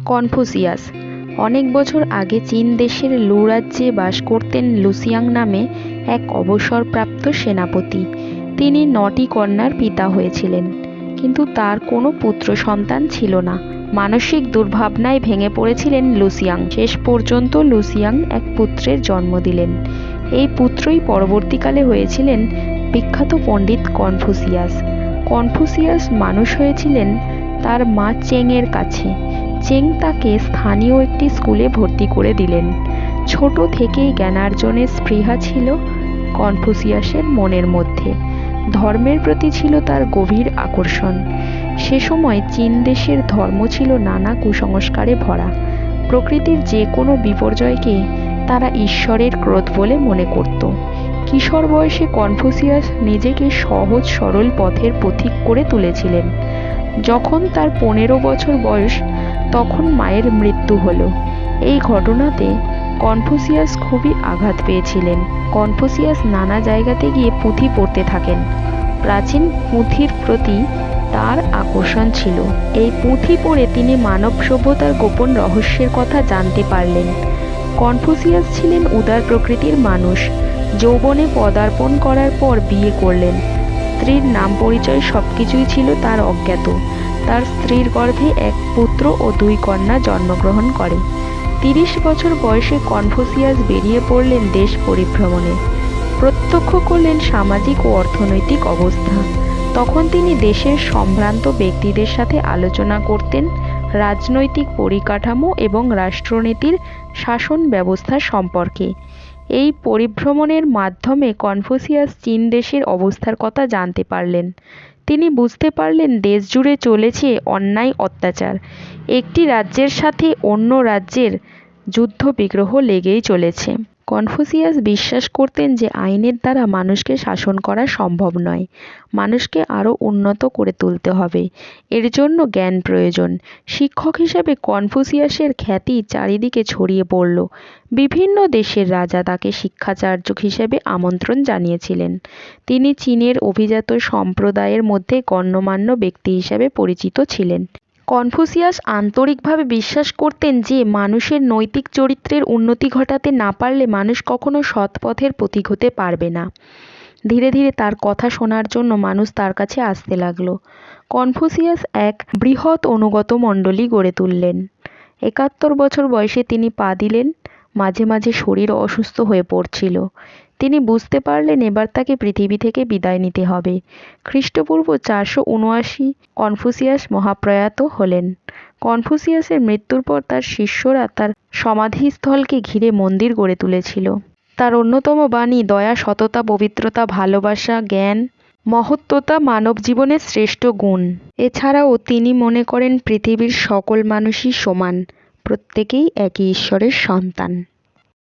Confucius অনেক বছর আগে চীন দেশের লু রাজ্যে বাস করতেন লুসিয়াং নামে এক অবসরপ্রাপ্ত সেনাপতি। তিনি 9টি কন্যার পিতা হয়েছিলেন, কিন্তু তার কোনো পুত্র সন্তান ছিল না। মানসিক দুর্ভাবনায় ভেঙে পড়েছিলেন লুসিয়াং। শেষ পর্যন্ত লুসিয়াং এক পুত্রের জন্ম দিলেন। এই পুত্রই পরবর্তীকালে হয়েছিলেন বিখ্যাত পণ্ডিত কনফুসিয়াস। কনফুসিয়াস মানুষ হয়েছিলেন তার মা চেংয়ের কাছে। চেং তাকে স্থানীয় একটি স্কুলে ভর্তি করে দিলেন। ছোট থেকেই জ্ঞানার্জনের স্পৃহা ছিল কনফুসিয়াসের মনের মধ্যে। ধর্মের প্রতি ছিল তার গভীর আকর্ষণ। সে সময় চীন দেশের ধর্ম ছিল নানা কুসংস্কারে ভরা। প্রকৃতির যে কোনো বিপর্যয়কে তারা ঈশ্বরের ক্রোধ বলে মনে করত। কিশোর বয়সে কনফুসিয়াস নিজেকে সহজ সরল পথের পথিক করে তুলেছিলেন। যখন তার 15 বছর বয়স, তখন মায়ের মৃত্যু হলো। এই ঘটনাতে কনফুসিয়াস খুবই আঘাত পেয়েছিলেন। কনফুসিয়াস নানা জায়গাতে গিয়ে পুঁথি পড়তে থাকেন। প্রাচীন পুঁথির প্রতি তার আকর্ষণ ছিল। এই পুঁথি পড়ে তিনি মানব সভ্যতার গোপন রহস্যের কথা জানতে পারলেন। কনফুসিয়াস ছিলেন উদার প্রকৃতির মানুষ। যৌবনে পদার্পণ করার পর বিয়ে করলেন। স্ত্রীর নাম পরিচয় সবকিছুই ছিল তার অজ্ঞাত। তার স্ত্রীর গর্ভে এক পুত্র ও 2 কন্যা জন্মগ্রহণ করে। 30 বছর বয়সে কনফুসিয়াস বেরিয়ে পড়লেন দেশ পরিভ্রমণে। প্রত্যক্ষ করলেন সামাজিক ও অর্থনৈতিক অবস্থা। তখন তিনি দেশের সম্ভ্রান্ত ব্যক্তিদের সাথে আলোচনা করতেন রাজনৈতিক পরিকাঠামো এবং রাষ্ট্রনীতির শাসন ব্যবস্থা সম্পর্কে। এই পরিভ্রমণের মাধ্যমে কনফুসিয়াস চীন দেশের অবস্থার কথা জানতে পারলেন। তিনি বুঝতে পারলেন দেশ জুড়ে চলেছে অন্যায় অত্যাচার। একটি রাজ্যের সাথে অন্য রাজ্যের যুদ্ধ বিগ্রহ লেগেই চলেছে। কনফুসিয়াস বিশ্বাস করতেন যে আইনের দ্বারা মানুষকে শাসন করা সম্ভব নয়। মানুষকে আরও উন্নত করে তুলতে হবে। এর জন্য জ্ঞান প্রয়োজন। শিক্ষক হিসেবে কনফুসিয়াসের খ্যাতি চারিদিকে ছড়িয়ে পড়ল। বিভিন্ন দেশের রাজা তাকে শিক্ষাচার্য হিসেবে আমন্ত্রণ জানিয়েছিলেন। তিনি চীনের অভিজাত সম্প্রদায়ের মধ্যে গণ্যমান্য ব্যক্তি হিসেবে পরিচিত ছিলেন। কনফুসিয়াস আন্তরিকভাবে বিশ্বাস করতেন যে মানুষের নৈতিক চরিত্রের উন্নতি ঘটাতে না পারলে মানুষ কখনো সৎ পথের পথিক হতে পারবে না। ধীরে ধীরে তার কথা শোনার জন্য মানুষ তার কাছে আসতে লাগলো। কনফুসিয়াস এক বৃহৎ অনুগত মণ্ডলী গড়ে তুললেন। 71 বছর বয়সে তিনি পা দিলেন। মাঝে মাঝে শরীর অসুস্থ হয়ে পড়ছিল। তিনি বুঝতে পারলেন এবার তাকে পৃথিবী থেকে বিদায় নিতে হবে। খ্রিস্টপূর্ব 479 কনফুসিয়াস মহাপ্রয়াত হলেন। কনফুসিয়াসের মৃত্যুর পর তার শিষ্যরা তার সমাধিস্থলকে ঘিরে মন্দির গড়ে তুলেছিল। তার অন্যতম বাণী দয়া, সততা, পবিত্রতা, ভালোবাসা, জ্ঞান, মহত্ত্বতা মানব জীবনের শ্রেষ্ঠ গুণ। এছাড়াও তিনি মনে করেন পৃথিবীর সকল মানুষই সমান, প্রত্যেকেই একই ঈশ্বরের সন্তান।